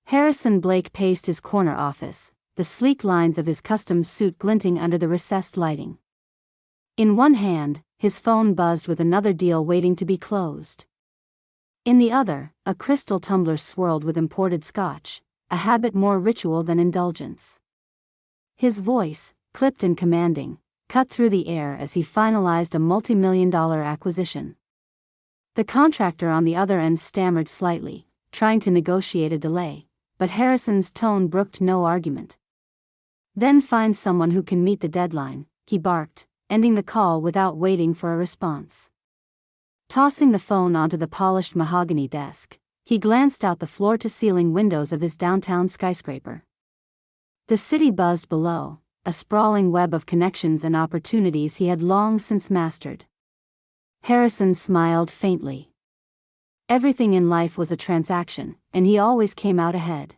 Harrison Blake paced his corner office, the sleek lines of his custom suit glinting under the recessed lighting. In one hand, his phone buzzed with another deal waiting to be closed. In the other, a crystal tumbler swirled with imported scotch, a habit more ritual than indulgence. His voice, clipped and commanding, cut through the air as he finalized a multi-million-dollar acquisition. The contractor on the other end stammered slightly, trying to negotiate a delay, but Harrison's tone brooked no argument. "Then find someone who can meet the deadline," he barked, ending the call without waiting for a response. Tossing the phone onto the polished mahogany desk, he glanced out the floor-to-ceiling windows of his downtown skyscraper. The city buzzed below, a sprawling web of connections and opportunities he had long since mastered. Harrison smiled faintly. Everything in life was a transaction, and he always came out ahead.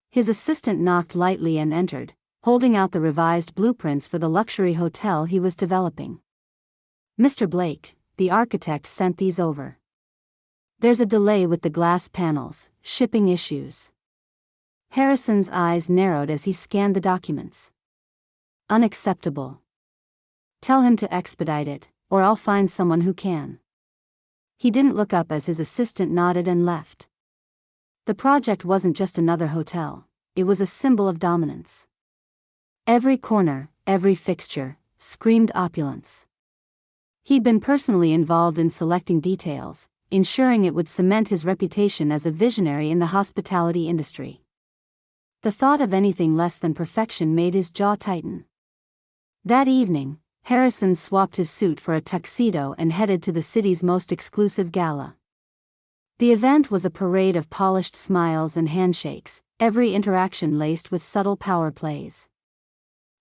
His assistant knocked lightly and entered, holding out the revised blueprints for the luxury hotel he was developing. "Mr. Blake, the architect sent these over. There's a delay with the glass panels, shipping issues." Harrison's eyes narrowed as he scanned the documents. "Unacceptable. Tell him to expedite it, or I'll find someone who can." He didn't look up as his assistant nodded and left. The project wasn't just another hotel, it was a symbol of dominance. Every corner, every fixture, screamed opulence. He'd been personally involved in selecting details, ensuring it would cement his reputation as a visionary in the hospitality industry. The thought of anything less than perfection made his jaw tighten. That evening, Harrison swapped his suit for a tuxedo and headed to the city's most exclusive gala. The event was a parade of polished smiles and handshakes, every interaction laced with subtle power plays.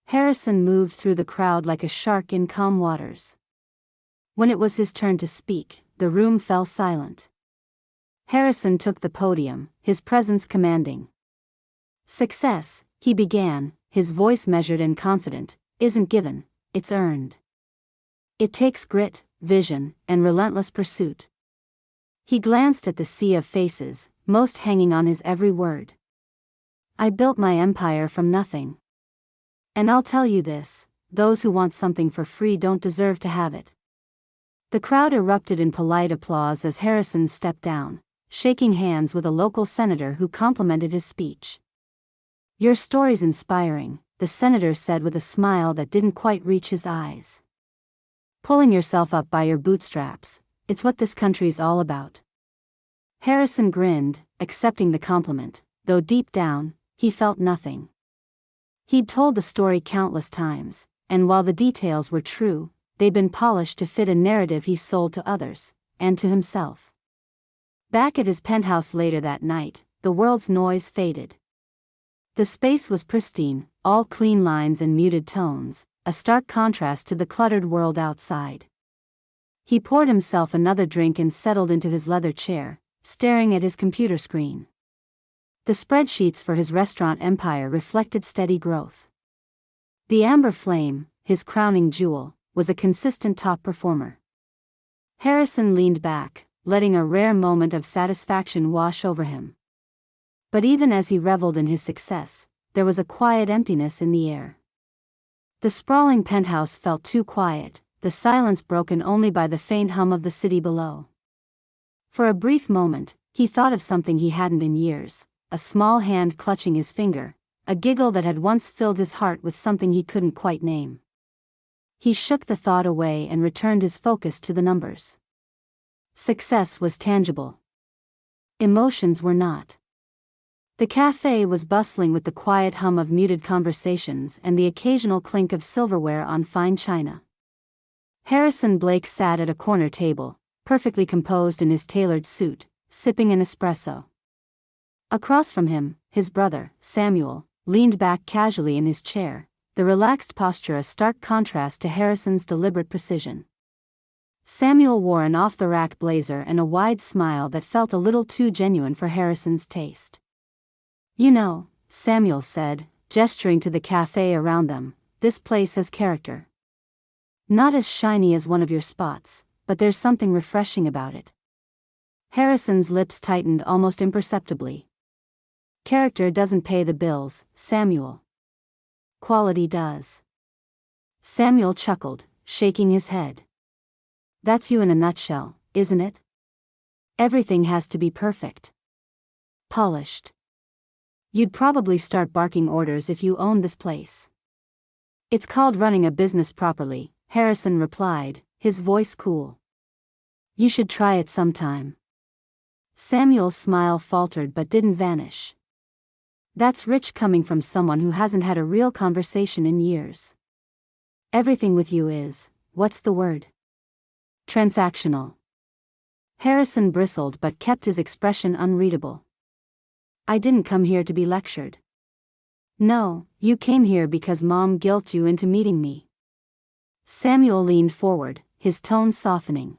Harrison moved through the crowd like a shark in calm waters. When it was his turn to speak, the room fell silent. Harrison took the podium, his presence commanding. "Success," he began, his voice measured and confident, "isn't given, it's earned. It takes grit, vision, and relentless pursuit." He glanced at the sea of faces, most hanging on his every word. "I built my empire from nothing. And I'll tell you this, those who want something for free don't deserve to have it." The crowd erupted in polite applause as Harrison stepped down, shaking hands with a local senator who complimented his speech. "Your story's inspiring," the senator said with a smile that didn't quite reach his eyes. "Pulling yourself up by your bootstraps, it's what this country's all about." Harrison grinned, accepting the compliment, though deep down, he felt nothing. He'd told the story countless times, and while the details were true, they'd been polished to fit a narrative he sold to others, and to himself. Back at his penthouse later that night, the world's noise faded. The space was pristine, all clean lines and muted tones, a stark contrast to the cluttered world outside. He poured himself another drink and settled into his leather chair, staring at his computer screen. The spreadsheets for his restaurant empire reflected steady growth. The Amber Flame, his crowning jewel, was a consistent top performer. Harrison leaned back, letting a rare moment of satisfaction wash over him. But even as he reveled in his success, there was a quiet emptiness in the air. The sprawling penthouse felt too quiet, the silence broken only by the faint hum of the city below. For a brief moment, he thought of something he hadn't in years, a small hand clutching his finger, a giggle that had once filled his heart with something he couldn't quite name. He shook the thought away and returned his focus to the numbers. Success was tangible. Emotions were not. The cafe was bustling with the quiet hum of muted conversations and the occasional clink of silverware on fine china. Harrison Blake sat at a corner table, perfectly composed in his tailored suit, sipping an espresso. Across from him, his brother, Samuel, leaned back casually in his chair, the relaxed posture a stark contrast to Harrison's deliberate precision. Samuel wore an off-the-rack blazer and a wide smile that felt a little too genuine for Harrison's taste. "You know," Samuel said, gesturing to the cafe around them, "this place has character. Not as shiny as one of your spots, but there's something refreshing about it." Harrison's lips tightened almost imperceptibly. Character doesn't pay the bills, Samuel. Quality does. Samuel chuckled, shaking his head. That's you in a nutshell, isn't it? Everything has to be perfect. Polished. You'd probably start barking orders if you owned this place. It's called running a business properly, Harrison replied, his voice cool. You should try it sometime. Samuel's smile faltered but didn't vanish. That's rich coming from someone who hasn't had a real conversation in years. Everything with you is, what's the word? Transactional. Harrison bristled but kept his expression unreadable. I didn't come here to be lectured. No, you came here because Mom guilted you into meeting me. Samuel leaned forward, his tone softening.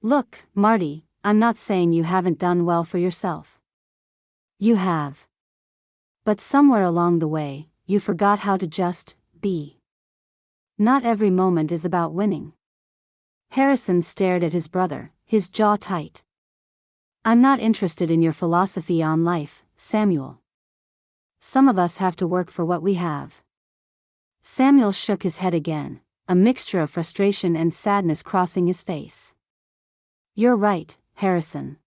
Look, Marty, I'm not saying you haven't done well for yourself. You have. But somewhere along the way, you forgot how to just be. Not every moment is about winning. Harrison stared at his brother, his jaw tight. I'm not interested in your philosophy on life, Samuel. Some of us have to work for what we have. Samuel shook his head again, a mixture of frustration and sadness crossing his face. You're right, Harrison.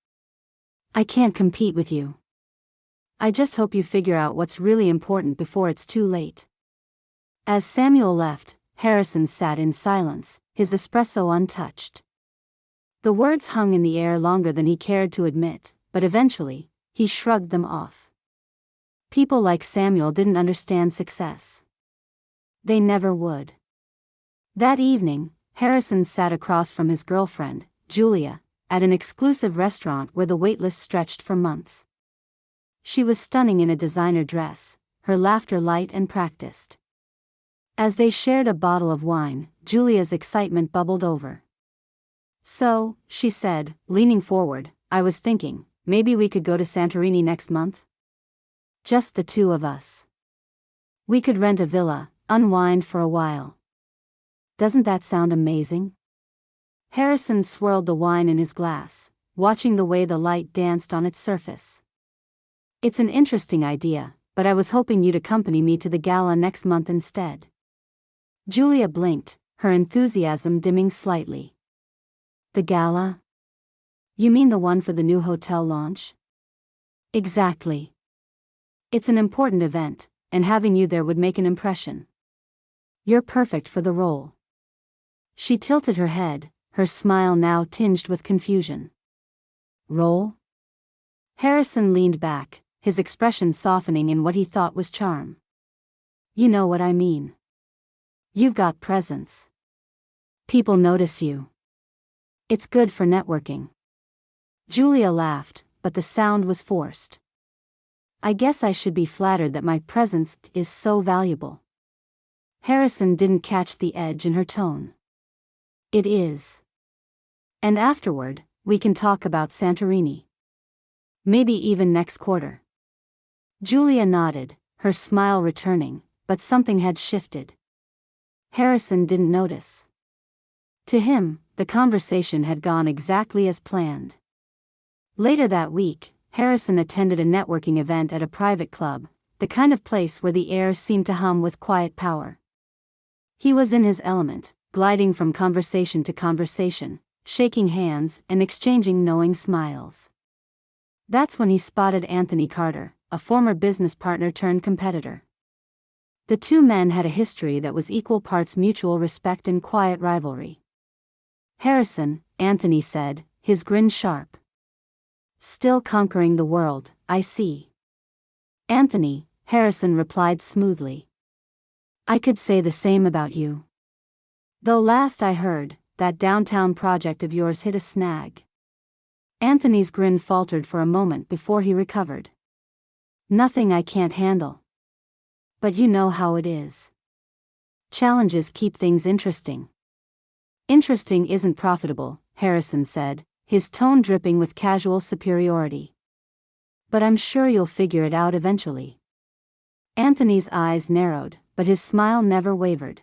I can't compete with you. I just hope you figure out what's really important before it's too late. As Samuel left, Harrison sat in silence, his espresso untouched. The words hung in the air longer than he cared to admit, but eventually, he shrugged them off. People like Samuel didn't understand success. They never would. That evening, Harrison sat across from his girlfriend, Julia, at an exclusive restaurant where the waitlist stretched for months. She was stunning in a designer dress, her laughter light and practiced. As they shared a bottle of wine, Julia's excitement bubbled over. So, she said, leaning forward, I was thinking, maybe we could go to Santorini next month? Just the two of us. We could rent a villa, unwind for a while. Doesn't that sound amazing? Harrison swirled the wine in his glass, watching the way the light danced on its surface. It's an interesting idea, but I was hoping you'd accompany me to the gala next month instead. Julia blinked, her enthusiasm dimming slightly. The gala? You mean the one for the new hotel launch? Exactly. It's an important event, and having you there would make an impression. You're perfect for the role. She tilted her head, her smile now tinged with confusion. Role? Harrison leaned back, his expression softening in what he thought was charm. You know what I mean. You've got presence. People notice you. It's good for networking. Julia laughed, but the sound was forced. I guess I should be flattered that my presence is so valuable. Harrison didn't catch the edge in her tone. It is. And afterward, we can talk about Santorini. Maybe even next quarter. Julia nodded, her smile returning, but something had shifted. Harrison didn't notice. To him, the conversation had gone exactly as planned. Later that week, Harrison attended a networking event at a private club, the kind of place where the air seemed to hum with quiet power. He was in his element, gliding from conversation to conversation, shaking hands and exchanging knowing smiles. That's when he spotted Anthony Carter, a former business partner turned competitor. The two men had a history that was equal parts mutual respect and quiet rivalry. Harrison, Anthony said, his grin sharp. Still conquering the world, I see. Anthony, Harrison replied smoothly. I could say the same about you. Though last I heard, that downtown project of yours hit a snag. Anthony's grin faltered for a moment before he recovered. Nothing I can't handle. But you know how it is. Challenges keep things interesting. Interesting isn't profitable, Harrison said, his tone dripping with casual superiority. But I'm sure you'll figure it out eventually. Anthony's eyes narrowed, but his smile never wavered.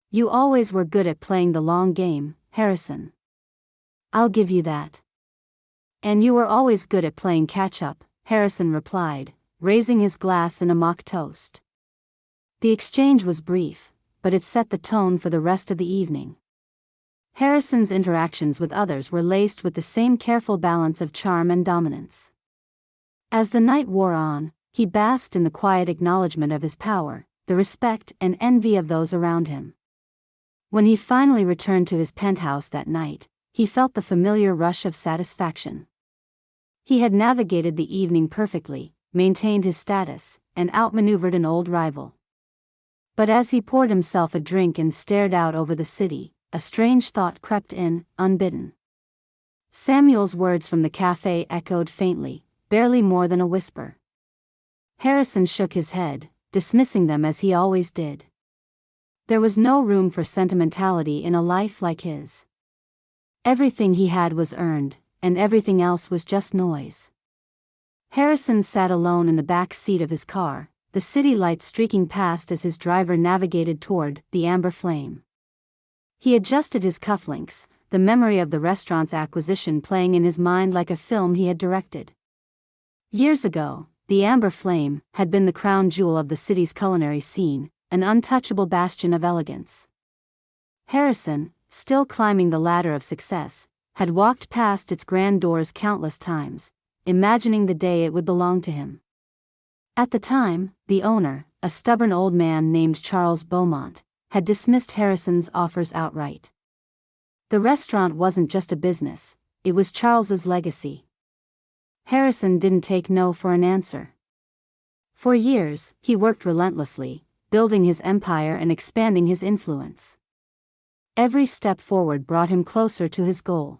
You always were good at playing the long game, Harrison. I'll give you that. And you were always good at playing catch-up, Harrison replied, raising his glass in a mock toast. The exchange was brief, but it set the tone for the rest of the evening. Harrison's interactions with others were laced with the same careful balance of charm and dominance. As the night wore on, he basked in the quiet acknowledgement of his power, the respect and envy of those around him. When he finally returned to his penthouse that night, he felt the familiar rush of satisfaction. He had navigated the evening perfectly, maintained his status, and outmaneuvered an old rival. But as he poured himself a drink and stared out over the city, a strange thought crept in, unbidden. Samuel's words from the cafe echoed faintly, barely more than a whisper. Harrison shook his head, dismissing them as he always did. There was no room for sentimentality in a life like his. Everything he had was earned, and everything else was just noise. Harrison sat alone in the back seat of his car, the city lights streaking past as his driver navigated toward the amber flame. He adjusted his cufflinks, the memory of the restaurant's acquisition playing in his mind like a film he had directed. Years ago, the amber flame had been the crown jewel of the city's culinary scene, an untouchable bastion of elegance. Harrison, still climbing the ladder of success, had walked past its grand doors countless times, imagining the day it would belong to him. At the time, the owner, a stubborn old man named Charles Beaumont, had dismissed Harrison's offers outright. The restaurant wasn't just a business, it was Charles's legacy. Harrison didn't take no for an answer. For years, he worked relentlessly, building his empire and expanding his influence. Every step forward brought him closer to his goal.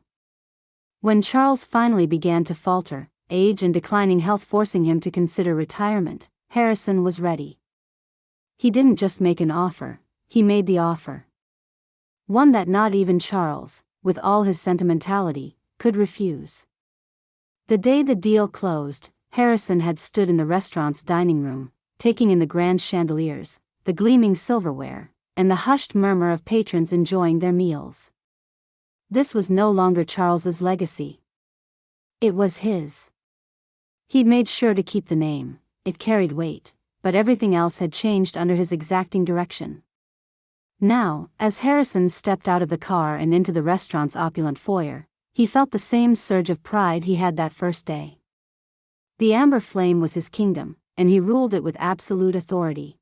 When Charles finally began to falter, age and declining health forcing him to consider retirement, Harrison was ready. He didn't just make an offer, he made the offer. One that not even Charles, with all his sentimentality, could refuse. The day the deal closed, Harrison had stood in the restaurant's dining room, taking in the grand chandeliers, the gleaming silverware, and the hushed murmur of patrons enjoying their meals. This was no longer Charles's legacy. It was his. He'd made sure to keep the name, it carried weight, but everything else had changed under his exacting direction. Now, as Harrison stepped out of the car and into the restaurant's opulent foyer, he felt the same surge of pride he had that first day. The amber flame was his kingdom, and he ruled it with absolute authority.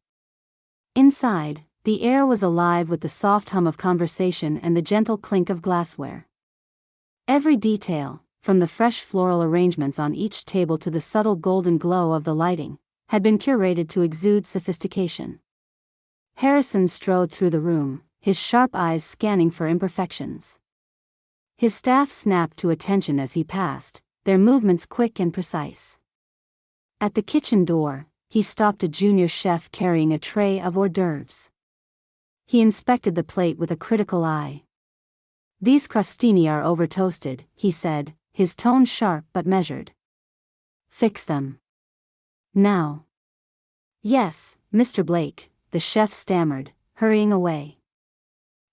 Inside, the air was alive with the soft hum of conversation and the gentle clink of glassware. Every detail, from the fresh floral arrangements on each table to the subtle golden glow of the lighting, had been curated to exude sophistication. Harrison strode through the room, his sharp eyes scanning for imperfections. His staff snapped to attention as he passed, their movements quick and precise. At the kitchen door, he stopped a junior chef carrying a tray of hors d'oeuvres. He inspected the plate with a critical eye. "These crostini are over-toasted," he said, his tone sharp but measured. "Fix them. Now." "Yes, Mr. Blake," the chef stammered, hurrying away.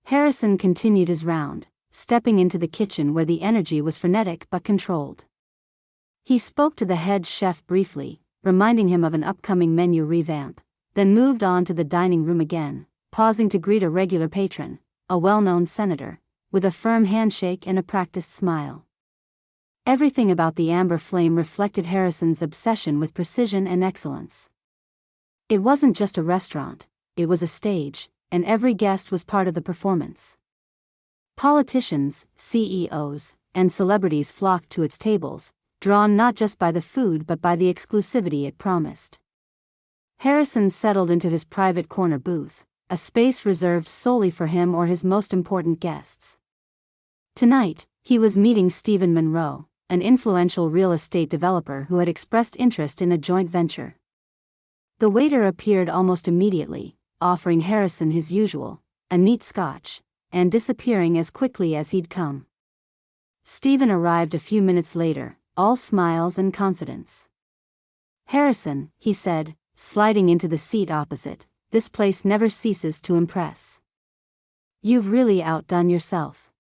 Harrison continued his round, stepping into the kitchen where the energy was frenetic but controlled. He spoke to the head chef briefly, reminding him of an upcoming menu revamp, then moved on to the dining room again, pausing to greet a regular patron, a well-known senator, with a firm handshake and a practiced smile. Everything about the amber flame reflected Harrison's obsession with precision and excellence. It wasn't just a restaurant, it was a stage, and every guest was part of the performance. Politicians, CEOs, and celebrities flocked to its tables, drawn not just by the food but by the exclusivity it promised. Harrison settled into his private corner booth, a space reserved solely for him or his most important guests. Tonight, he was meeting Stephen Monroe, an influential real estate developer who had expressed interest in a joint venture. The waiter appeared almost immediately, offering Harrison his usual, a neat scotch, and disappearing as quickly as he'd come. Stephen arrived a few minutes later, all smiles and confidence. "Harrison," he said, sliding into the seat opposite, "this place never ceases to impress. You've really outdone yourself."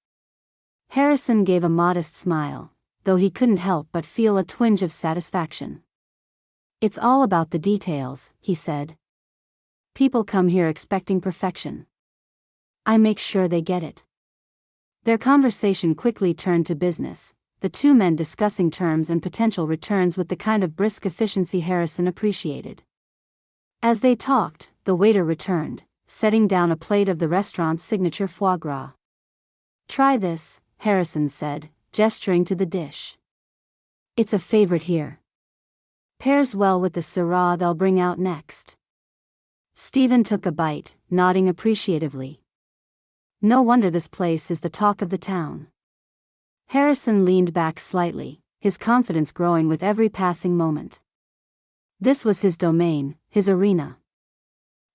Harrison gave a modest smile, though he couldn't help but feel a twinge of satisfaction. It's all about the details, he said. People come here expecting perfection. I make sure they get it. Their conversation quickly turned to business, the two men discussing terms and potential returns with the kind of brisk efficiency Harrison appreciated. As they talked, the waiter returned, setting down a plate of the restaurant's signature foie gras. Try this, Harrison said, gesturing to the dish. It's a favorite here. Pairs well with the syrah they'll bring out next. Stephen took a bite, nodding appreciatively. No wonder this place is the talk of the town. Harrison leaned back slightly, his confidence growing with every passing moment. This was his domain, his arena.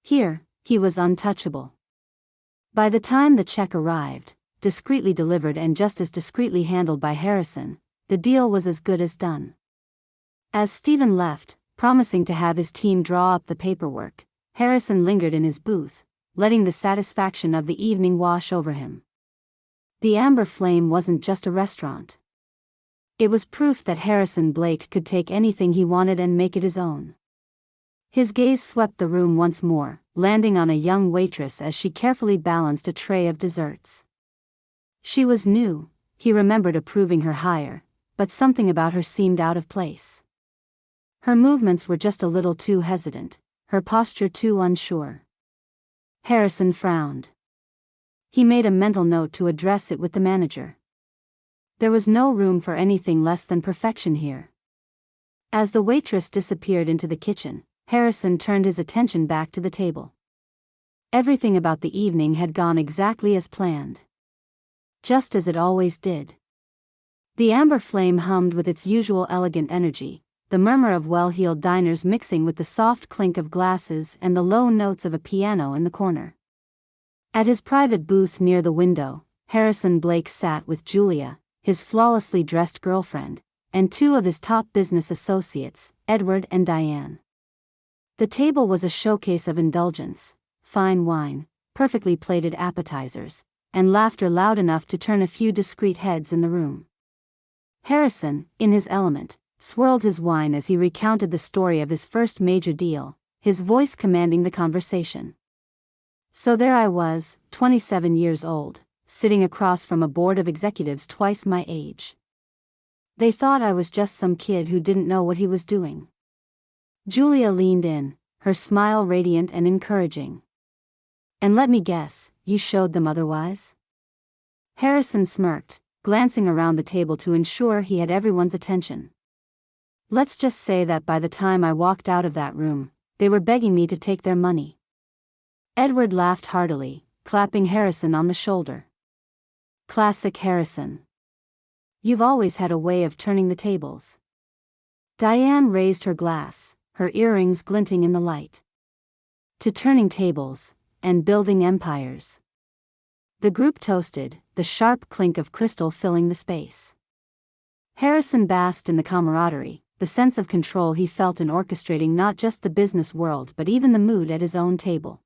Here, he was untouchable. By the time the check arrived, discreetly delivered and just as discreetly handled by Harrison, the deal was as good as done. As Stephen left, promising to have his team draw up the paperwork, Harrison lingered in his booth, letting the satisfaction of the evening wash over him. The Amber Flame wasn't just a restaurant. It was proof that Harrison Blake could take anything he wanted and make it his own. His gaze swept the room once more, landing on a young waitress as she carefully balanced a tray of desserts. She was new, he remembered approving her hire, but something about her seemed out of place. Her movements were just a little too hesitant, her posture too unsure. Harrison frowned. He made a mental note to address it with the manager. There was no room for anything less than perfection here. As the waitress disappeared into the kitchen, Harrison turned his attention back to the table. Everything about the evening had gone exactly as planned. Just as it always did. The Amber Flame hummed with its usual elegant energy, the murmur of well-heeled diners mixing with the soft clink of glasses and the low notes of a piano in the corner. At his private booth near the window, Harrison Blake sat with Julia, his flawlessly dressed girlfriend, and two of his top business associates, Edward and Diane. The table was a showcase of indulgence, fine wine, perfectly plated appetizers, and laughter loud enough to turn a few discreet heads in the room. Harrison, in his element, swirled his wine as he recounted the story of his first major deal, his voice commanding the conversation. So there I was, 27 years old, sitting across from a board of executives twice my age. They thought I was just some kid who didn't know what he was doing. Julia leaned in, her smile radiant and encouraging. And let me guess, you showed them otherwise? Harrison smirked, glancing around the table to ensure he had everyone's attention. Let's just say that by the time I walked out of that room, they were begging me to take their money. Edward laughed heartily, clapping Harrison on the shoulder. Classic Harrison. You've always had a way of turning the tables. Diane raised her glass, her earrings glinting in the light. To turning tables, and building empires. The group toasted, the sharp clink of crystal filling the space. Harrison basked in the camaraderie, the sense of control he felt in orchestrating not just the business world but even the mood at his own table.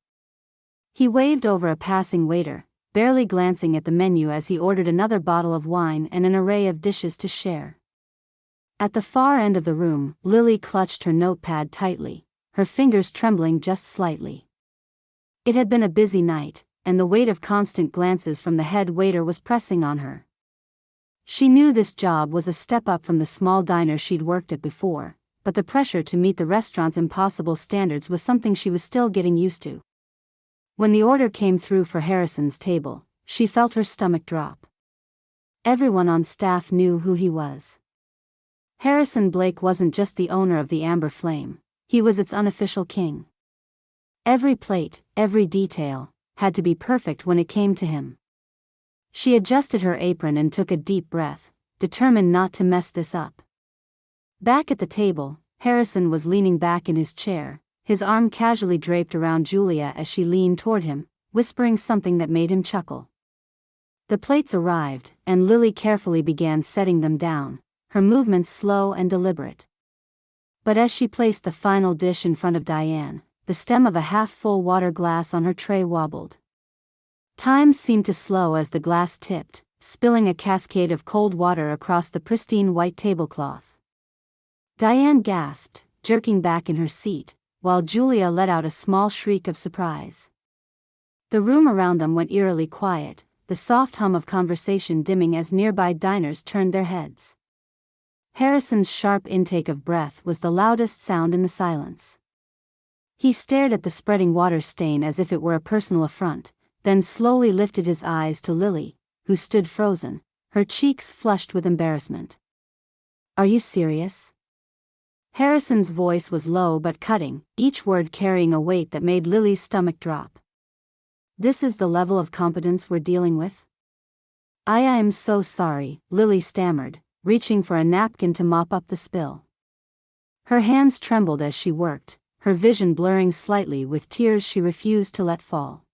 He waved over a passing waiter, barely glancing at the menu as he ordered another bottle of wine and an array of dishes to share. At the far end of the room, Lily clutched her notepad tightly, her fingers trembling just slightly. It had been a busy night, and the weight of constant glances from the head waiter was pressing on her. She knew this job was a step up from the small diner she'd worked at before, but the pressure to meet the restaurant's impossible standards was something she was still getting used to. When the order came through for Harrison's table, she felt her stomach drop. Everyone on staff knew who he was. Harrison Blake wasn't just the owner of the Amber Flame, he was its unofficial king. Every plate, every detail, had to be perfect when it came to him. She adjusted her apron and took a deep breath, determined not to mess this up. Back at the table, Harrison was leaning back in his chair, his arm casually draped around Julia as she leaned toward him, whispering something that made him chuckle. The plates arrived, and Lily carefully began setting them down, her movements slow and deliberate. But as she placed the final dish in front of Diane, the stem of a half-full water glass on her tray wobbled. Time seemed to slow as the glass tipped, spilling a cascade of cold water across the pristine white tablecloth. Diane gasped, jerking back in her seat, while Julia let out a small shriek of surprise. The room around them went eerily quiet, the soft hum of conversation dimming as nearby diners turned their heads. Harrison's sharp intake of breath was the loudest sound in the silence. He stared at the spreading water stain as if it were a personal affront, then slowly lifted his eyes to Lily, who stood frozen, her cheeks flushed with embarrassment. "Are you serious?" Harrison's voice was low but cutting, each word carrying a weight that made Lily's stomach drop. "This is the level of competence we're dealing with?" I am so sorry," Lily stammered, reaching for a napkin to mop up the spill. Her hands trembled as she worked, her vision blurring slightly with tears she refused to let fall.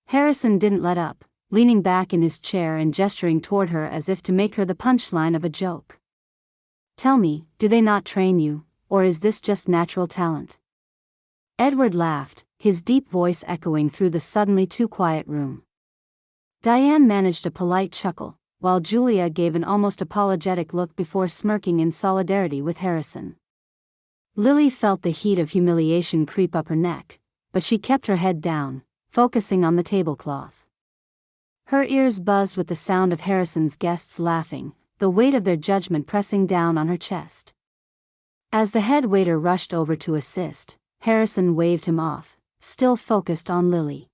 Harrison didn't let up, leaning back in his chair and gesturing toward her as if to make her the punchline of a joke. "Tell me, do they not train you, or is this just natural talent?" Edward laughed, his deep voice echoing through the suddenly too quiet room. Diane managed a polite chuckle, while Julia gave an almost apologetic look before smirking in solidarity with Harrison. Lily felt the heat of humiliation creep up her neck, but she kept her head down, focusing on the tablecloth. Her ears buzzed with the sound of Harrison's guests laughing, the weight of their judgment pressing down on her chest. As the head waiter rushed over to assist, Harrison waved him off, still focused on Lily.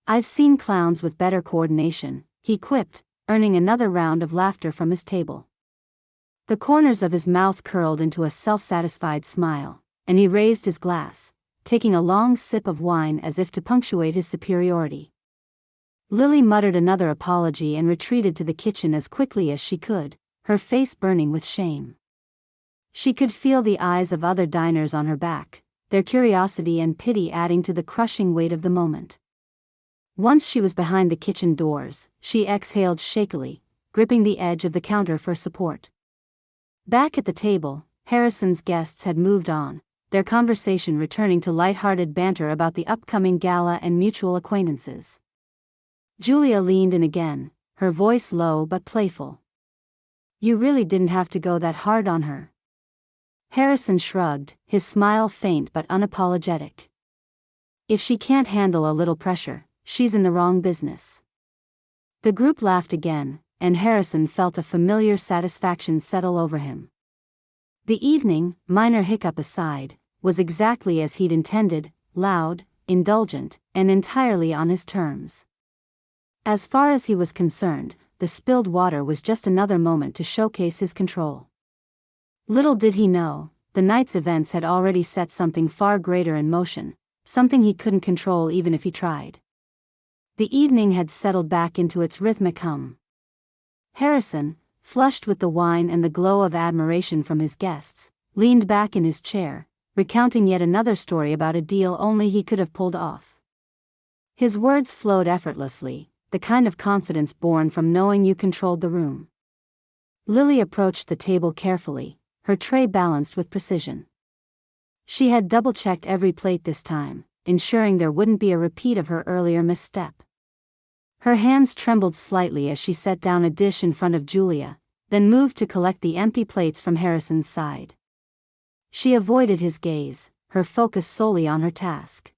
"I've seen clowns with better coordination," he quipped, earning another round of laughter from his table. The corners of his mouth curled into a self-satisfied smile, and he raised his glass, taking a long sip of wine as if to punctuate his superiority. Lily muttered another apology and retreated to the kitchen as quickly as she could, her face burning with shame. She could feel the eyes of other diners on her back, their curiosity and pity adding to the crushing weight of the moment. Once she was behind the kitchen doors, she exhaled shakily, gripping the edge of the counter for support. Back at the table, Harrison's guests had moved on, their conversation returning to light-hearted banter about the upcoming gala and mutual acquaintances. Julia leaned in again, her voice low but playful. "You really didn't have to go that hard on her." Harrison shrugged, his smile faint but unapologetic. "If she can't handle a little pressure, she's in the wrong business." The group laughed again, and Harrison felt a familiar satisfaction settle over him. The evening, minor hiccup aside, was exactly as he'd intended, loud, indulgent, and entirely on his terms. As far as he was concerned, the spilled water was just another moment to showcase his control. Little did he know, the night's events had already set something far greater in motion, something he couldn't control even if he tried. The evening had settled back into its rhythmic hum. Harrison, flushed with the wine and the glow of admiration from his guests, leaned back in his chair, recounting yet another story about a deal only he could have pulled off. His words flowed effortlessly, the kind of confidence born from knowing you controlled the room. Lily approached the table carefully, her tray balanced with precision. She had double-checked every plate this time, ensuring there wouldn't be a repeat of her earlier misstep. Her hands trembled slightly as she set down a dish in front of Julia, then moved to collect the empty plates from Harrison's side. She avoided his gaze, her focus solely on her task.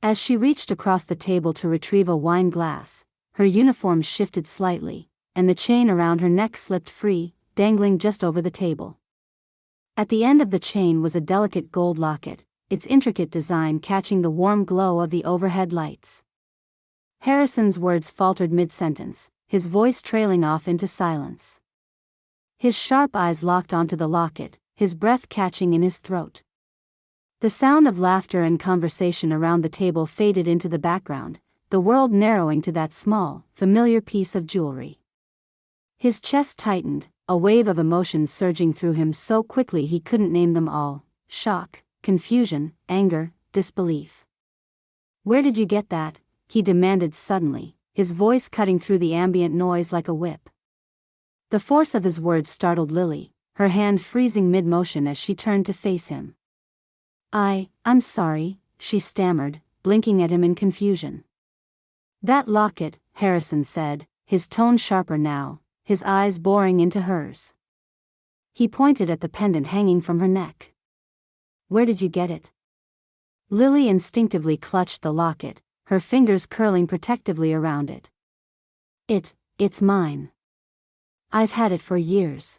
As she reached across the table to retrieve a wine glass, her uniform shifted slightly, and the chain around her neck slipped free, dangling just over the table. At the end of the chain was a delicate gold locket, its intricate design catching the warm glow of the overhead lights. Harrison's words faltered mid-sentence, his voice trailing off into silence. His sharp eyes locked onto the locket, his breath catching in his throat. The sound of laughter and conversation around the table faded into the background, the world narrowing to that small, familiar piece of jewelry. His chest tightened, a wave of emotions surging through him so quickly he couldn't name them all: shock, confusion, anger, disbelief. "Where did you get that?" he demanded suddenly, his voice cutting through the ambient noise like a whip. The force of his words startled Lily, her hand freezing mid-motion as she turned to face him. I'm sorry," she stammered, blinking at him in confusion. "That locket," Harrison said, his tone sharper now, his eyes boring into hers. He pointed at the pendant hanging from her neck. Where did you get it? Lily instinctively clutched the locket, her fingers curling protectively around it. It's mine. I've had it for years.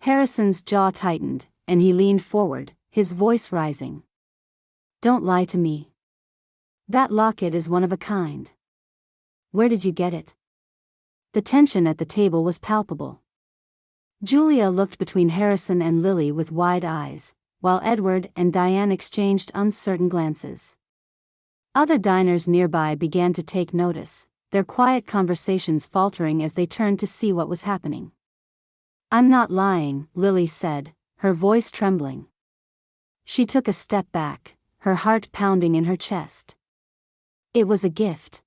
Harrison's jaw tightened, and he leaned forward, his voice rising. Don't lie to me. That locket is one of a kind. Where did you get it? The tension at the table was palpable. Julia looked between Harrison and Lily with wide eyes, while Edward and Diane exchanged uncertain glances. Other diners nearby began to take notice, their quiet conversations faltering as they turned to see what was happening. I'm not lying, Lily said, her voice trembling. She took a step back, her heart pounding in her chest. It was a gift.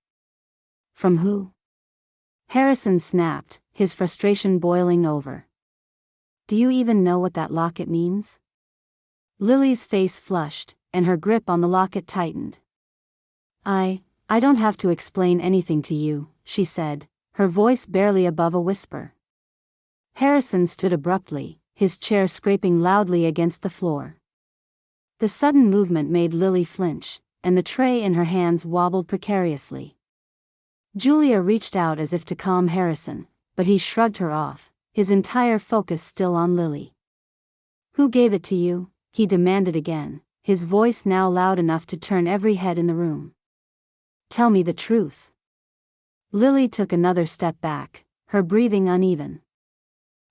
From who? Harrison snapped, his frustration boiling over. Do you even know what that locket means? Lily's face flushed, and her grip on the locket tightened. I don't have to explain anything to you, she said, her voice barely above a whisper. Harrison stood abruptly, his chair scraping loudly against the floor. The sudden movement made Lily flinch, and the tray in her hands wobbled precariously. Julia reached out as if to calm Harrison, but he shrugged her off, his entire focus still on Lily. Who gave it to you? He demanded again, his voice now loud enough to turn every head in the room. Tell me the truth. Lily took another step back, her breathing uneven.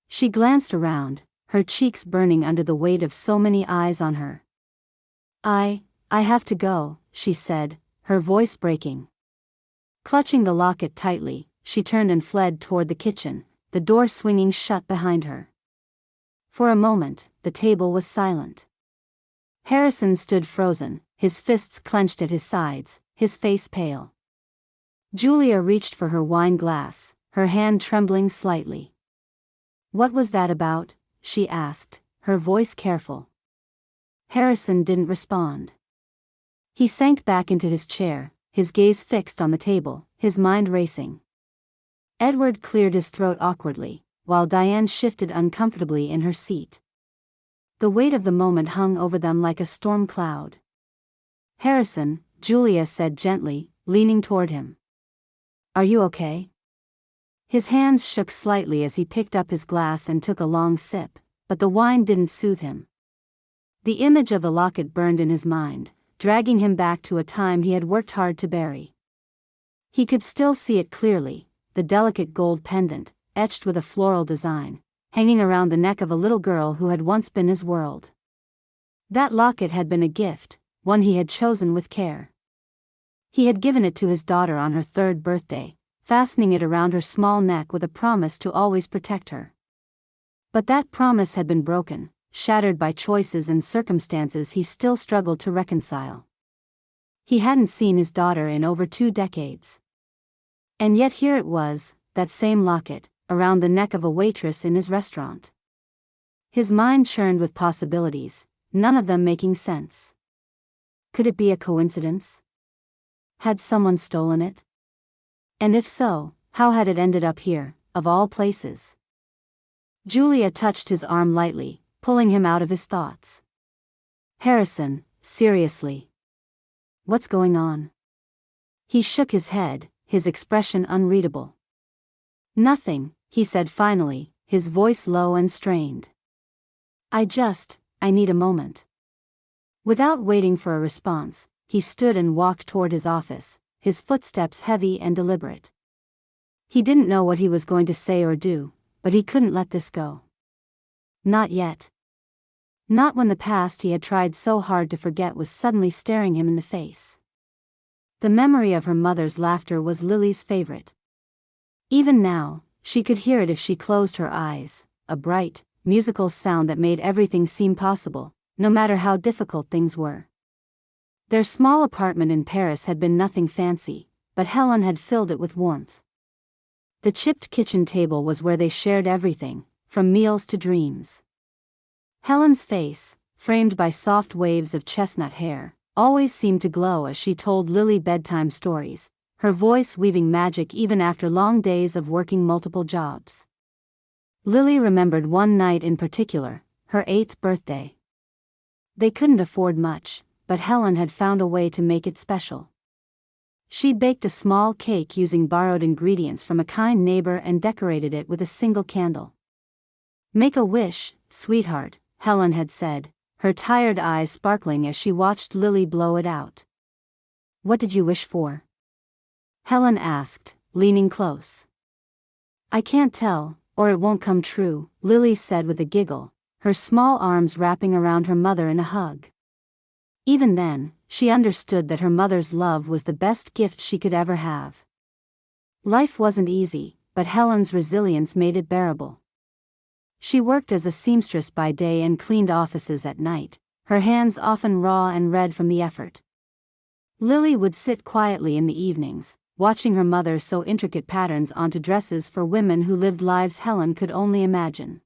She glanced around, her cheeks burning under the weight of so many eyes on her. I have to go, she said, her voice breaking. Clutching the locket tightly, she turned and fled toward the kitchen, the door swinging shut behind her. For a moment, the table was silent. Harrison stood frozen, his fists clenched at his sides, his face pale. Julia reached for her wine glass, her hand trembling slightly. What was that about? She asked, her voice careful. Harrison didn't respond. He sank back into his chair, his gaze fixed on the table, his mind racing. Edward cleared his throat awkwardly, while Diane shifted uncomfortably in her seat. The weight of the moment hung over them like a storm cloud. Harrison, Julia said gently, leaning toward him. Are you okay? His hands shook slightly as he picked up his glass and took a long sip, but the wine didn't soothe him. The image of the locket burned in his mind, dragging him back to a time he had worked hard to bury. He could still see it clearly, the delicate gold pendant, etched with a floral design, hanging around the neck of a little girl who had once been his world. That locket had been a gift, one he had chosen with care. He had given it to his daughter on her 3rd birthday, fastening it around her small neck with a promise to always protect her. But that promise had been broken, shattered by choices and circumstances he still struggled to reconcile. He hadn't seen his daughter in over 2 decades. And yet here it was, that same locket, around the neck of a waitress in his restaurant. His mind churned with possibilities, none of them making sense. Could it be a coincidence? Had someone stolen it? And if so, how had it ended up here, of all places? Julia touched his arm lightly, pulling him out of his thoughts. Harrison, seriously. What's going on? He shook his head, his expression unreadable. Nothing, he said finally, his voice low and strained. I need a moment. Without waiting for a response, he stood and walked toward his office, his footsteps heavy and deliberate. He didn't know what he was going to say or do, but he couldn't let this go. Not yet. Not when the past he had tried so hard to forget was suddenly staring him in the face. The memory of her mother's laughter was Lily's favorite. Even now, she could hear it if she closed her eyes, a bright, musical sound that made everything seem possible, no matter how difficult things were. Their small apartment in Paris had been nothing fancy, but Helen had filled it with warmth. The chipped kitchen table was where they shared everything, from meals to dreams. Helen's face, framed by soft waves of chestnut hair, always seemed to glow as she told Lily bedtime stories, her voice weaving magic even after long days of working multiple jobs. Lily remembered one night in particular, her 8th birthday. They couldn't afford much, but Helen had found a way to make it special. She'd baked a small cake using borrowed ingredients from a kind neighbor and decorated it with a single candle. "Make a wish, sweetheart," Helen had said, her tired eyes sparkling as she watched Lily blow it out. "What did you wish for?" Helen asked, leaning close. "I can't tell, or it won't come true," Lily said with a giggle, her small arms wrapping around her mother in a hug. Even then, she understood that her mother's love was the best gift she could ever have. Life wasn't easy, but Helen's resilience made it bearable. She worked as a seamstress by day and cleaned offices at night, her hands often raw and red from the effort. Lily would sit quietly in the evenings, watching her mother sew intricate patterns onto dresses for women who lived lives Helen could only imagine.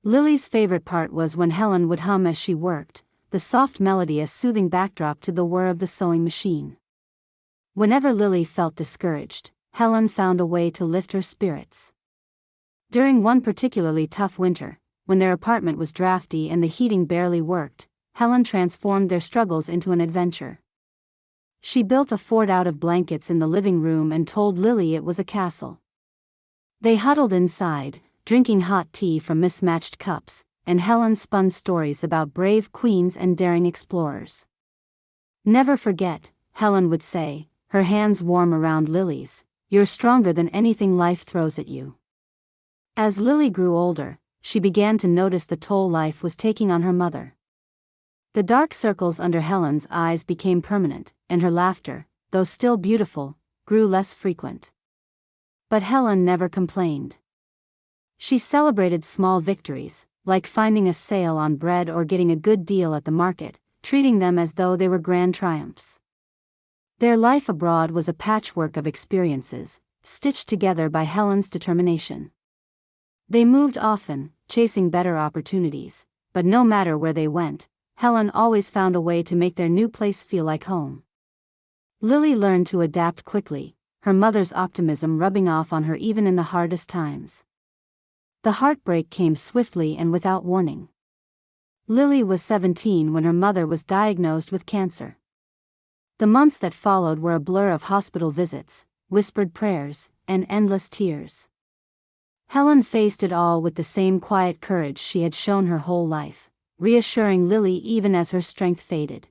Lily's favorite part was when Helen would hum as she worked, the soft melody a soothing backdrop to the whir of the sewing machine. Whenever Lily felt discouraged, Helen found a way to lift her spirits. During one particularly tough winter, when their apartment was drafty and the heating barely worked, Helen transformed their struggles into an adventure. She built a fort out of blankets in the living room and told Lily it was a castle. They huddled inside, drinking hot tea from mismatched cups, and Helen spun stories about brave queens and daring explorers. "Never forget," Helen would say, her hands warm around Lily's, "you're stronger than anything life throws at you." As Lily grew older, she began to notice the toll life was taking on her mother. The dark circles under Helen's eyes became permanent, and her laughter, though still beautiful, grew less frequent. But Helen never complained. She celebrated small victories, like finding a sale on bread or getting a good deal at the market, treating them as though they were grand triumphs. Their life abroad was a patchwork of experiences, stitched together by Helen's determination. They moved often, chasing better opportunities, but no matter where they went, Helen always found a way to make their new place feel like home. Lily learned to adapt quickly, her mother's optimism rubbing off on her even in the hardest times. The heartbreak came swiftly and without warning. Lily was 17 when her mother was diagnosed with cancer. The months that followed were a blur of hospital visits, whispered prayers, and endless tears. Helen faced it all with the same quiet courage she had shown her whole life, reassuring Lily even as her strength faded.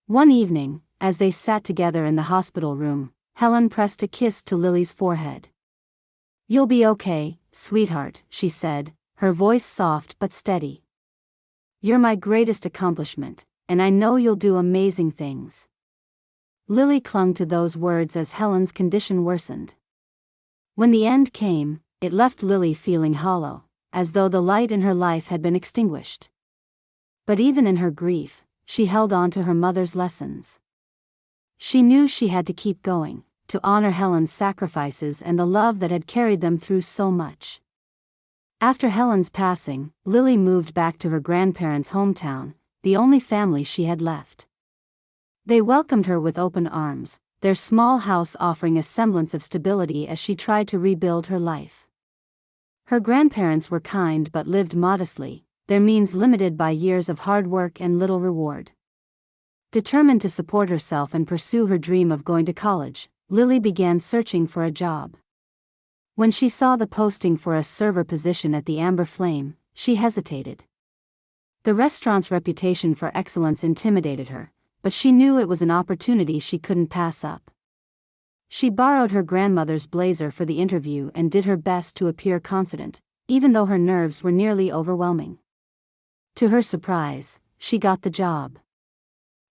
One evening, as they sat together in the hospital room, Helen pressed a kiss to Lily's forehead. "You'll be okay, sweetheart," she said, her voice soft but steady. "You're my greatest accomplishment, and I know you'll do amazing things." Lily clung to those words as Helen's condition worsened. When the end came, it left Lily feeling hollow, as though the light in her life had been extinguished. But even in her grief, she held on to her mother's lessons. She knew she had to keep going, to honor Helen's sacrifices and the love that had carried them through so much. After Helen's passing, Lily moved back to her grandparents' hometown, the only family she had left. They welcomed her with open arms, their small house offering a semblance of stability as she tried to rebuild her life. Her grandparents were kind but lived modestly, their means limited by years of hard work and little reward. Determined to support herself and pursue her dream of going to college, Lily began searching for a job. When she saw the posting for a server position at the Amber Flame, she hesitated. The restaurant's reputation for excellence intimidated her, but she knew it was an opportunity she couldn't pass up. She borrowed her grandmother's blazer for the interview and did her best to appear confident, even though her nerves were nearly overwhelming. To her surprise, she got the job.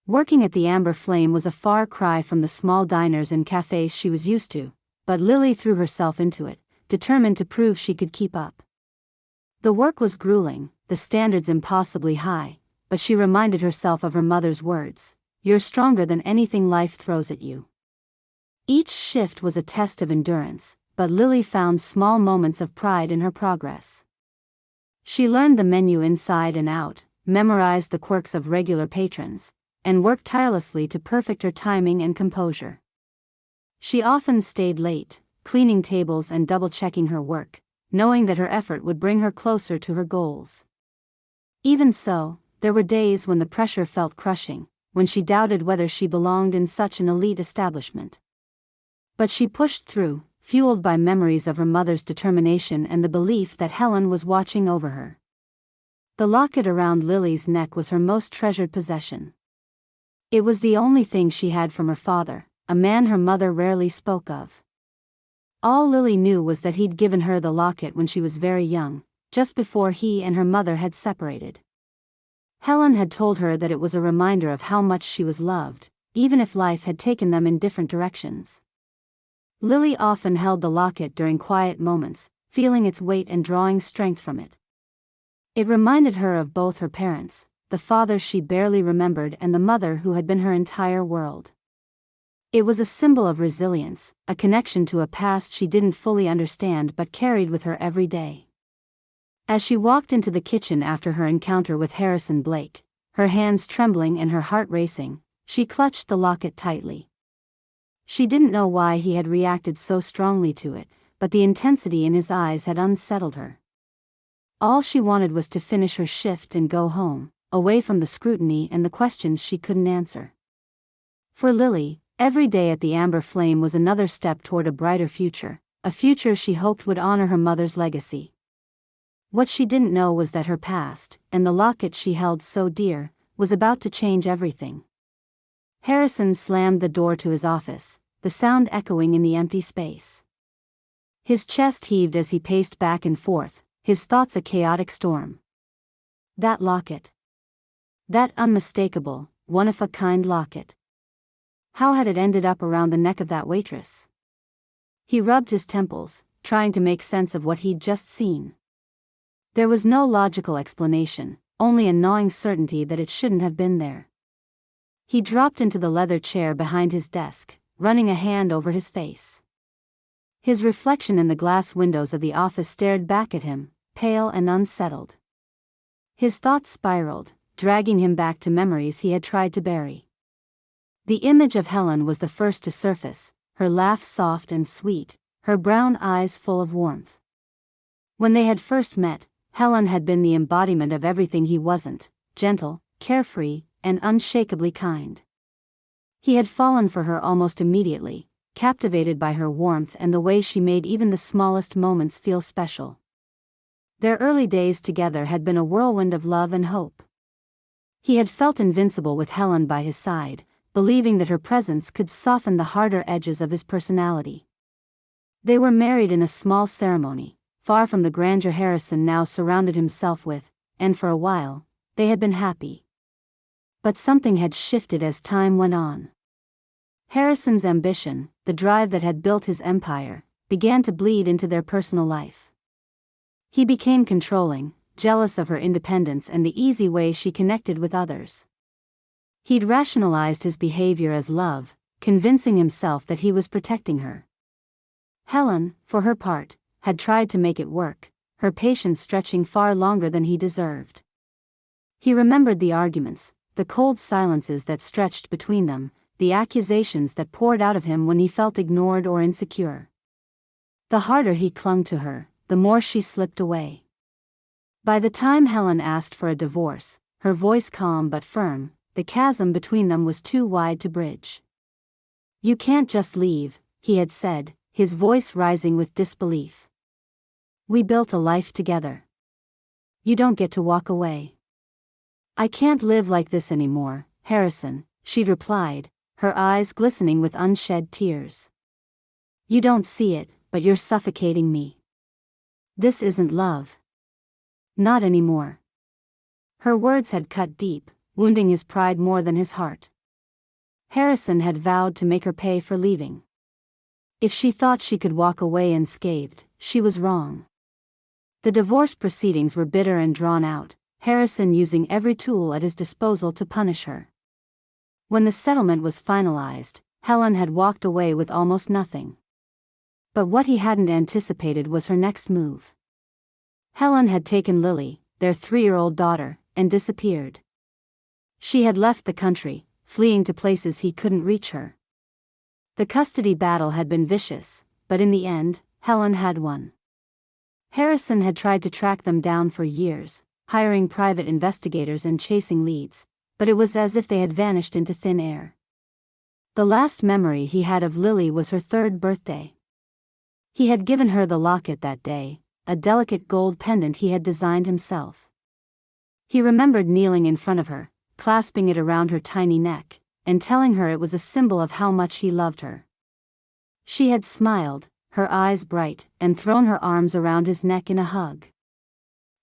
Working at the Amber Flame was a far cry from the small diners and cafes she was used to, but Lily threw herself into it, determined to prove she could keep up. The work was grueling, the standards impossibly high, but she reminded herself of her mother's words, "You're stronger than anything life throws at you." Each shift was a test of endurance, but Lily found small moments of pride in her progress. She learned the menu inside and out, memorized the quirks of regular patrons, and worked tirelessly to perfect her timing and composure. She often stayed late, cleaning tables and double-checking her work, knowing that her effort would bring her closer to her goals. Even so, there were days when the pressure felt crushing, when she doubted whether she belonged in such an elite establishment. But she pushed through, fueled by memories of her mother's determination and the belief that Helen was watching over her. The locket around Lily's neck was her most treasured possession. It was the only thing she had from her father, a man her mother rarely spoke of. All Lily knew was that he'd given her the locket when she was very young, just before he and her mother had separated. Helen had told her that it was a reminder of how much she was loved, even if life had taken them in different directions. Lily often held the locket during quiet moments, feeling its weight and drawing strength from it. It reminded her of both her parents, the father she barely remembered and the mother who had been her entire world. It was a symbol of resilience, a connection to a past she didn't fully understand but carried with her every day. As she walked into the kitchen after her encounter with Harrison Blake, her hands trembling and her heart racing, she clutched the locket tightly. She didn't know why he had reacted so strongly to it, but the intensity in his eyes had unsettled her. All she wanted was to finish her shift and go home, away from the scrutiny and the questions she couldn't answer. For Lily, every day at the Amber Flame was another step toward a brighter future, a future she hoped would honor her mother's legacy. What she didn't know was that her past, and the locket she held so dear, was about to change everything. Harrison slammed the door to his office, the sound echoing in the empty space. His chest heaved as he paced back and forth, his thoughts a chaotic storm. That locket. That unmistakable, one-of-a-kind locket. How had it ended up around the neck of that waitress? He rubbed his temples, trying to make sense of what he'd just seen. There was no logical explanation, only a gnawing certainty that it shouldn't have been there. He dropped into the leather chair behind his desk, running a hand over his face. His reflection in the glass windows of the office stared back at him, pale and unsettled. His thoughts spiraled, dragging him back to memories he had tried to bury. The image of Helen was the first to surface, her laugh soft and sweet, her brown eyes full of warmth. When they had first met, Helen had been the embodiment of everything he wasn't: gentle, carefree, and unshakably kind. He had fallen for her almost immediately, captivated by her warmth and the way she made even the smallest moments feel special. Their early days together had been a whirlwind of love and hope. He had felt invincible with Helen by his side, believing that her presence could soften the harder edges of his personality. They were married in a small ceremony, far from the grandeur Harrison now surrounded himself with, and for a while, they had been happy. But something had shifted as time went on. Harrison's ambition, the drive that had built his empire, began to bleed into their personal life. He became controlling, jealous of her independence and the easy way she connected with others. He'd rationalized his behavior as love, convincing himself that he was protecting her. Helen, for her part, had tried to make it work, her patience stretching far longer than he deserved. He remembered the arguments, the cold silences that stretched between them, the accusations that poured out of him when he felt ignored or insecure. The harder he clung to her, the more she slipped away. By the time Helen asked for a divorce, her voice calm but firm, the chasm between them was too wide to bridge. "You can't just leave," he had said, his voice rising with disbelief. "We built a life together. You don't get to walk away." "I can't live like this anymore, Harrison," she'd replied, her eyes glistening with unshed tears. "You don't see it, but you're suffocating me. This isn't love. Not anymore." Her words had cut deep, wounding his pride more than his heart. Harrison had vowed to make her pay for leaving. If she thought she could walk away unscathed, she was wrong. The divorce proceedings were bitter and drawn out, Harrison using every tool at his disposal to punish her. When the settlement was finalized, Helen had walked away with almost nothing. But what he hadn't anticipated was her next move. Helen had taken Lily, their 3-year-old daughter, and disappeared. She had left the country, fleeing to places he couldn't reach her. The custody battle had been vicious, but in the end, Helen had won. Harrison had tried to track them down for years, hiring private investigators and chasing leads, but it was as if they had vanished into thin air. The last memory he had of Lily was her 3rd birthday. He had given her the locket that day, a delicate gold pendant he had designed himself. He remembered kneeling in front of her, clasping it around her tiny neck, and telling her it was a symbol of how much he loved her. She had smiled, her eyes bright, and thrown her arms around his neck in a hug.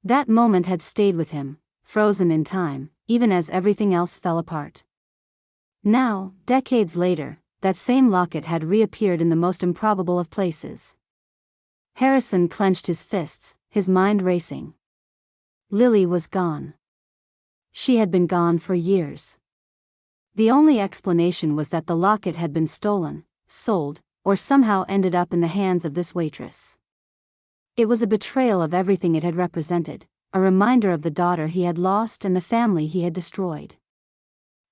That moment had stayed with him, frozen in time, even as everything else fell apart. Now, decades later, that same locket had reappeared in the most improbable of places. Harrison clenched his fists, his mind racing. Lily was gone. She had been gone for years. The only explanation was that the locket had been stolen, sold, or somehow ended up in the hands of this waitress. It was a betrayal of everything it had represented, a reminder of the daughter he had lost and the family he had destroyed.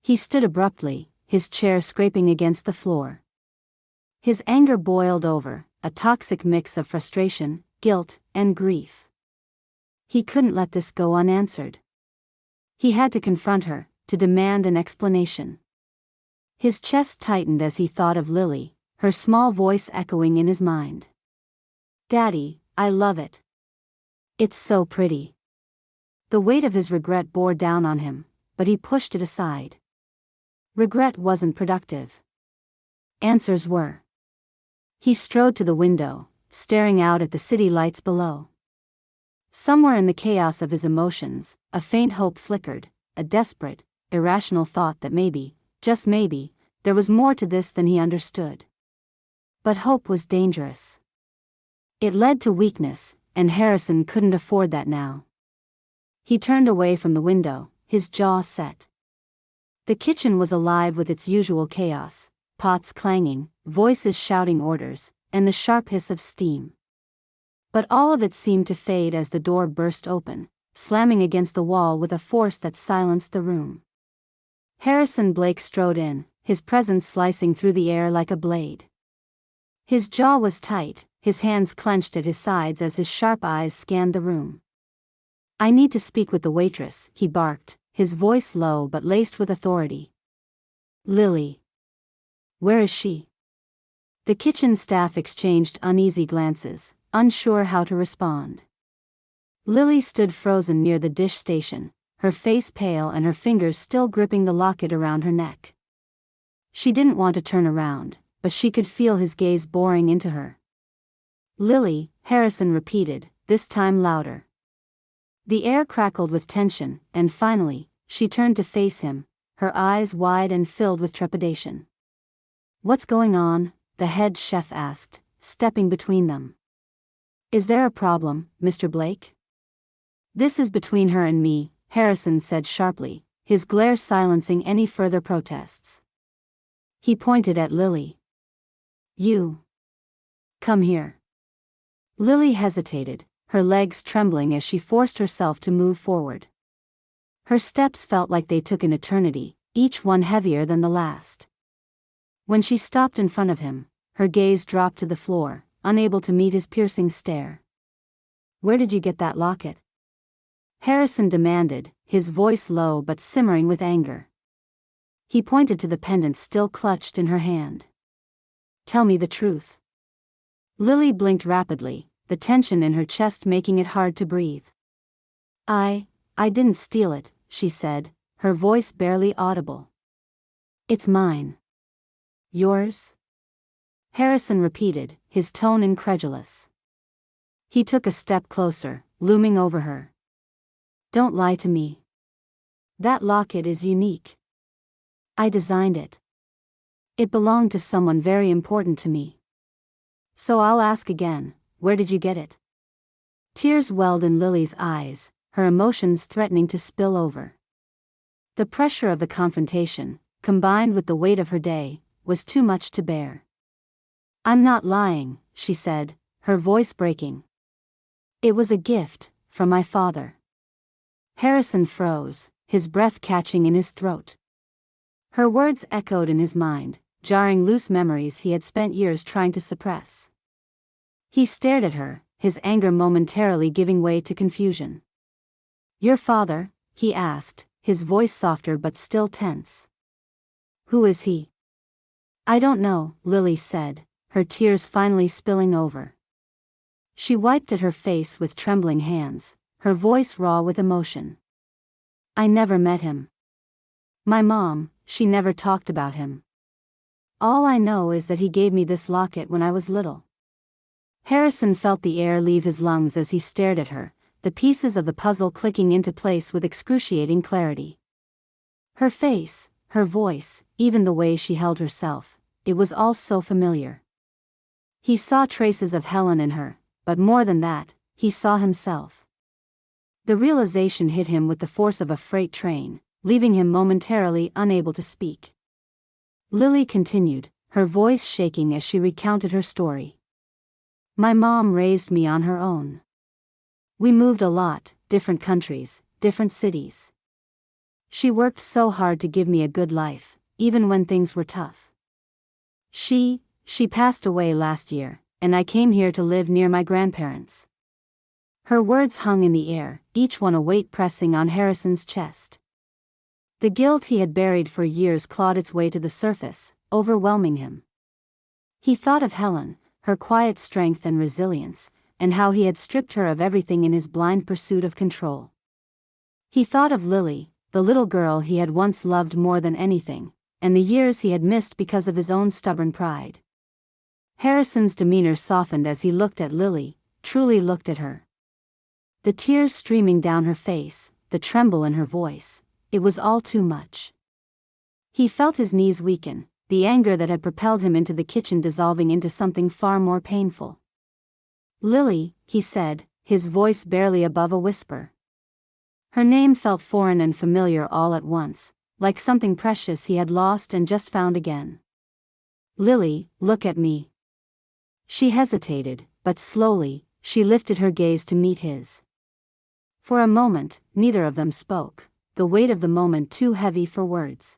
He stood abruptly, his chair scraping against the floor. His anger boiled over, a toxic mix of frustration, guilt, and grief. He couldn't let this go unanswered. He had to confront her, to demand an explanation. His chest tightened as he thought of Lily, her small voice echoing in his mind. "Daddy, I love it. It's so pretty." The weight of his regret bore down on him, but he pushed it aside. Regret wasn't productive. Answers were. He strode to the window, staring out at the city lights below. Somewhere in the chaos of his emotions, a faint hope flickered, a desperate, irrational thought that maybe, just maybe, there was more to this than he understood. But hope was dangerous. It led to weakness, and Harrison couldn't afford that now. He turned away from the window, his jaw set. The kitchen was alive with its usual chaos, pots clanging, voices shouting orders, and the sharp hiss of steam. But all of it seemed to fade as the door burst open, slamming against the wall with a force that silenced the room. Harrison Blake strode in, his presence slicing through the air like a blade. His jaw was tight, his hands clenched at his sides as his sharp eyes scanned the room. "I need to speak with the waitress," he barked, his voice low but laced with authority. "Lily. Where is she?" The kitchen staff exchanged uneasy glances, unsure how to respond. Lily stood frozen near the dish station, her face pale and her fingers still gripping the locket around her neck. She didn't want to turn around, but she could feel his gaze boring into her. "Lily," Harrison repeated, this time louder. The air crackled with tension, and finally, she turned to face him, her eyes wide and filled with trepidation. "What's going on?" the head chef asked, stepping between them. "Is there a problem, Mr. Blake?" "This is between her and me," Harrison said sharply, his glare silencing any further protests. He pointed at Lily. "You. Come here." Lily hesitated, her legs trembling as she forced herself to move forward. Her steps felt like they took an eternity, each one heavier than the last. When she stopped in front of him, her gaze dropped to the floor, unable to meet his piercing stare. "Where did you get that locket?" Harrison demanded, his voice low but simmering with anger. He pointed to the pendant still clutched in her hand. "Tell me the truth." Lily blinked rapidly, the tension in her chest making it hard to breathe. I didn't steal it," she said, her voice barely audible. "It's mine." "Yours?" Harrison repeated, his tone incredulous. He took a step closer, looming over her. "Don't lie to me. That locket is unique. I designed it. It belonged to someone very important to me. So I'll ask again, where did you get it?" Tears welled in Lily's eyes, her emotions threatening to spill over. The pressure of the confrontation, combined with the weight of her day, was too much to bear. "I'm not lying," she said, her voice breaking. "It was a gift, from my father." Harrison froze, his breath catching in his throat. Her words echoed in his mind, jarring loose memories he had spent years trying to suppress. He stared at her, his anger momentarily giving way to confusion. Your father? He asked, his voice softer but still tense. Who is he? I don't know, Lily said, her tears finally spilling over. She wiped at her face with trembling hands, her voice raw with emotion. I never met him. My mom, she never talked about him. All I know is that he gave me this locket when I was little. Harrison felt the air leave his lungs as he stared at her, the pieces of the puzzle clicking into place with excruciating clarity. Her face, her voice, even the way she held herself, it was all so familiar. He saw traces of Helen in her, but more than that, he saw himself. The realization hit him with the force of a freight train, leaving him momentarily unable to speak. Lily continued, her voice shaking as she recounted her story. My mom raised me on her own. We moved a lot, different countries, different cities. She worked so hard to give me a good life, even when things were tough. She passed away last year, and I came here to live near my grandparents. Her words hung in the air, each one a weight pressing on Harrison's chest. The guilt he had buried for years clawed its way to the surface, overwhelming him. He thought of Helen, her quiet strength and resilience, and how he had stripped her of everything in his blind pursuit of control. He thought of Lily, the little girl he had once loved more than anything, and the years he had missed because of his own stubborn pride. Harrison's demeanor softened as he looked at Lily, truly looked at her. The tears streaming down her face, the tremble in her voice, it was all too much. He felt his knees weaken, the anger that had propelled him into the kitchen dissolving into something far more painful. Lily, he said, his voice barely above a whisper. Her name felt foreign and familiar all at once, like something precious he had lost and just found again. Lily, look at me. She hesitated, but slowly, she lifted her gaze to meet his. For a moment, neither of them spoke, the weight of the moment too heavy for words.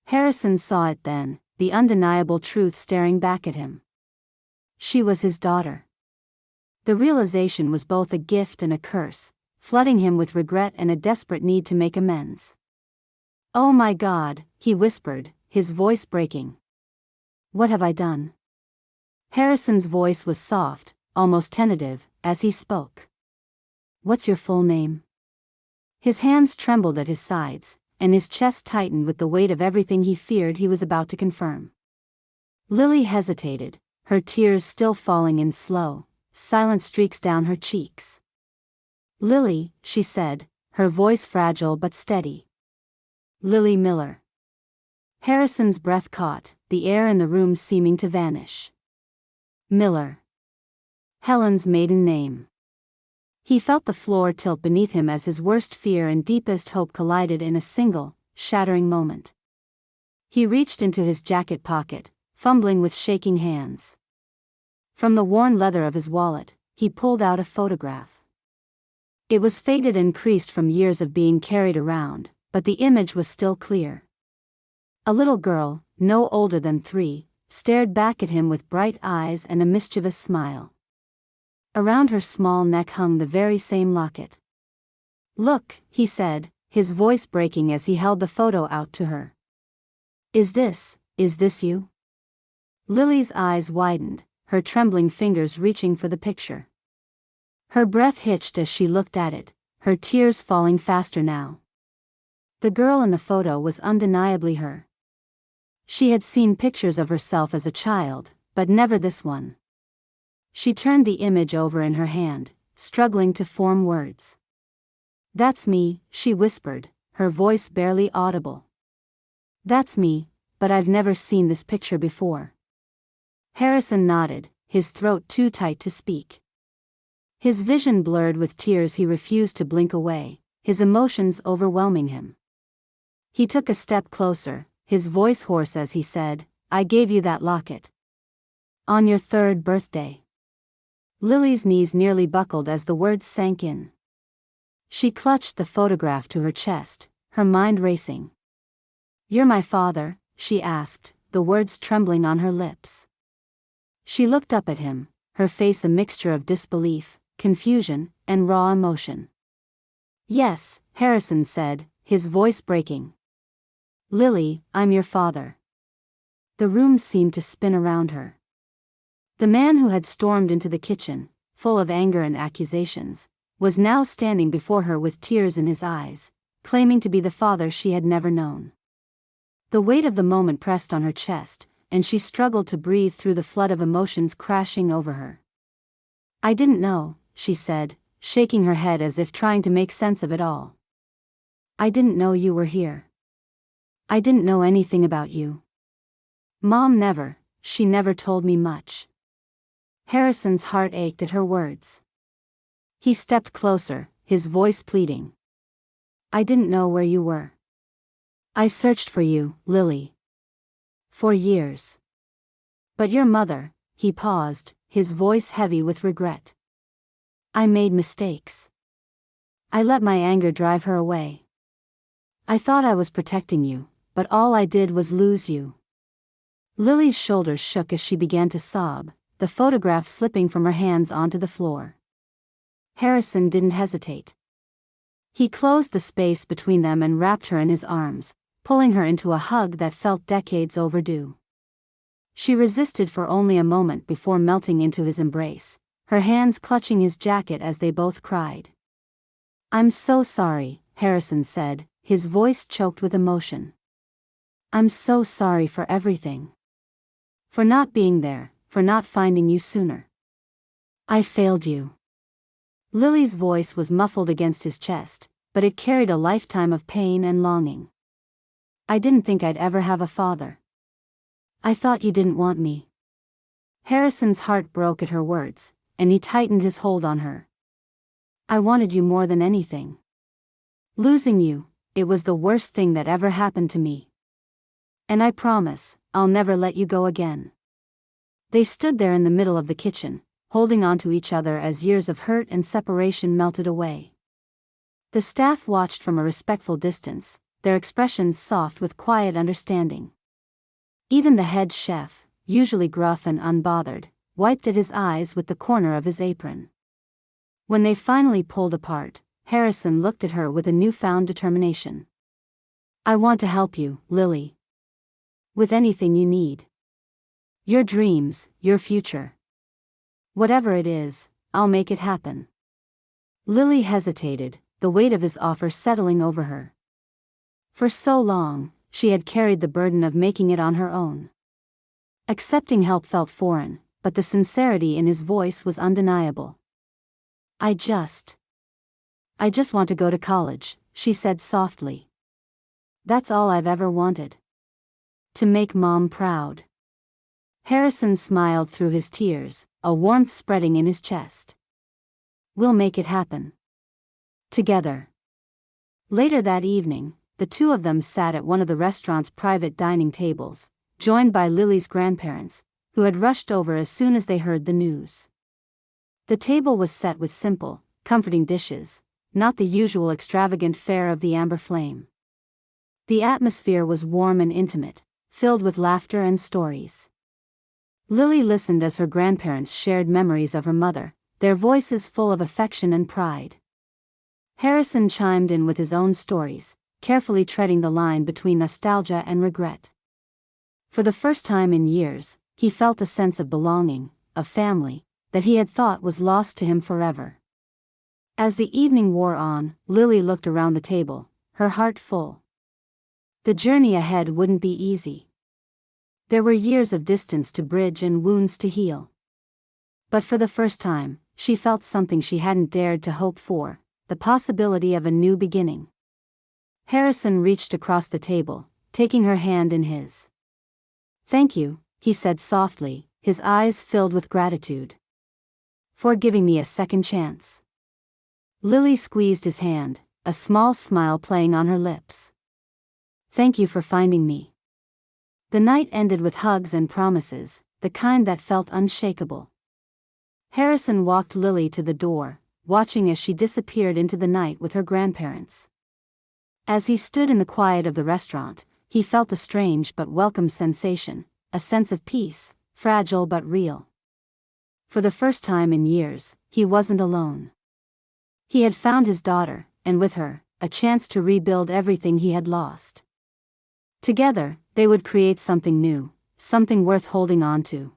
Harrison saw it then, the undeniable truth staring back at him. She was his daughter. The realization was both a gift and a curse, flooding him with regret and a desperate need to make amends. Oh my God, he whispered, his voice breaking. What have I done? Harrison's voice was soft, almost tentative, as he spoke. What's your full name? His hands trembled at his sides, and his chest tightened with the weight of everything he feared he was about to confirm. Lily hesitated, her tears still falling in slow, silent streaks down her cheeks. Lily, she said, her voice fragile but steady. Lily Miller. Harrison's breath caught, the air in the room seeming to vanish. Miller. Helen's maiden name. He felt the floor tilt beneath him as his worst fear and deepest hope collided in a single, shattering moment. He reached into his jacket pocket, fumbling with shaking hands. From the worn leather of his wallet, he pulled out a photograph. It was faded and creased from years of being carried around, but the image was still clear. A little girl, no older than 3, stared back at him with bright eyes and a mischievous smile. Around her small neck hung the very same locket. Look, he said, his voice breaking as he held the photo out to her. Is this you? Lily's eyes widened, her trembling fingers reaching for the picture. Her breath hitched as she looked at it, her tears falling faster now. The girl in the photo was undeniably her. She had seen pictures of herself as a child, but never this one. She turned the image over in her hand, struggling to form words. That's me, she whispered, her voice barely audible. That's me, but I've never seen this picture before. Harrison nodded, his throat too tight to speak. His vision blurred with tears he refused to blink away, his emotions overwhelming him. He took a step closer, his voice hoarse as he said, I gave you that locket. On your 3rd birthday. Lily's knees nearly buckled as the words sank in. She clutched the photograph to her chest, her mind racing. You're my father, she asked, the words trembling on her lips. She looked up at him, her face a mixture of disbelief, confusion, and raw emotion. Yes, Harrison said, his voice breaking. Lily, I'm your father. The room seemed to spin around her. The man who had stormed into the kitchen, full of anger and accusations, was now standing before her with tears in his eyes, claiming to be the father she had never known. The weight of the moment pressed on her chest, and she struggled to breathe through the flood of emotions crashing over her. I didn't know, she said, shaking her head as if trying to make sense of it all. I didn't know you were here. I didn't know anything about you. Mom she never told me much. Harrison's heart ached at her words. He stepped closer, his voice pleading. I didn't know where you were. I searched for you, Lily. For years. But your mother, he paused, his voice heavy with regret. I made mistakes. I let my anger drive her away. I thought I was protecting you, but all I did was lose you. Lily's shoulders shook as she began to sob, the photograph slipping from her hands onto the floor. Harrison didn't hesitate. He closed the space between them and wrapped her in his arms, pulling her into a hug that felt decades overdue. She resisted for only a moment before melting into his embrace, her hands clutching his jacket as they both cried. I'm so sorry, Harrison said, his voice choked with emotion. I'm so sorry for everything. For not being there, for not finding you sooner. I failed you. Lily's voice was muffled against his chest, but it carried a lifetime of pain and longing. I didn't think I'd ever have a father. I thought you didn't want me. Harrison's heart broke at her words, and he tightened his hold on her. I wanted you more than anything. Losing you, it was the worst thing that ever happened to me. And I promise, I'll never let you go again. They stood there in the middle of the kitchen, holding on to each other as years of hurt and separation melted away. The staff watched from a respectful distance, their expressions soft with quiet understanding. Even the head chef, usually gruff and unbothered, wiped at his eyes with the corner of his apron. When they finally pulled apart, Harrison looked at her with a newfound determination. I want to help you, Lily. With anything you need. Your dreams, your future. Whatever it is, I'll make it happen. Lily hesitated, the weight of his offer settling over her. For so long, she had carried the burden of making it on her own. Accepting help felt foreign, but the sincerity in his voice was undeniable. I just want to go to college, she said softly. That's all I've ever wanted. To make Mom proud. Harrison smiled through his tears, a warmth spreading in his chest. We'll make it happen. Together. Later that evening, the two of them sat at one of the restaurant's private dining tables, joined by Lily's grandparents, who had rushed over as soon as they heard the news. The table was set with simple, comforting dishes, not the usual extravagant fare of the Amber Flame. The atmosphere was warm and intimate, filled with laughter and stories. Lily listened as her grandparents shared memories of her mother, their voices full of affection and pride. Harrison chimed in with his own stories, carefully treading the line between nostalgia and regret. For the first time in years, he felt a sense of belonging, of family, that he had thought was lost to him forever. As the evening wore on, Lily looked around the table, her heart full. The journey ahead wouldn't be easy. There were years of distance to bridge and wounds to heal. But for the first time, she felt something she hadn't dared to hope for, the possibility of a new beginning. Harrison reached across the table, taking her hand in his. Thank you, he said softly, his eyes filled with gratitude. For giving me a second chance. Lily squeezed his hand, a small smile playing on her lips. Thank you for finding me. The night ended with hugs and promises, the kind that felt unshakable. Harrison walked Lily to the door, watching as she disappeared into the night with her grandparents. As he stood in the quiet of the restaurant, he felt a strange but welcome sensation, a sense of peace, fragile but real. For the first time in years, he wasn't alone. He had found his daughter, and with her, a chance to rebuild everything he had lost. Together, they would create something new, something worth holding on to.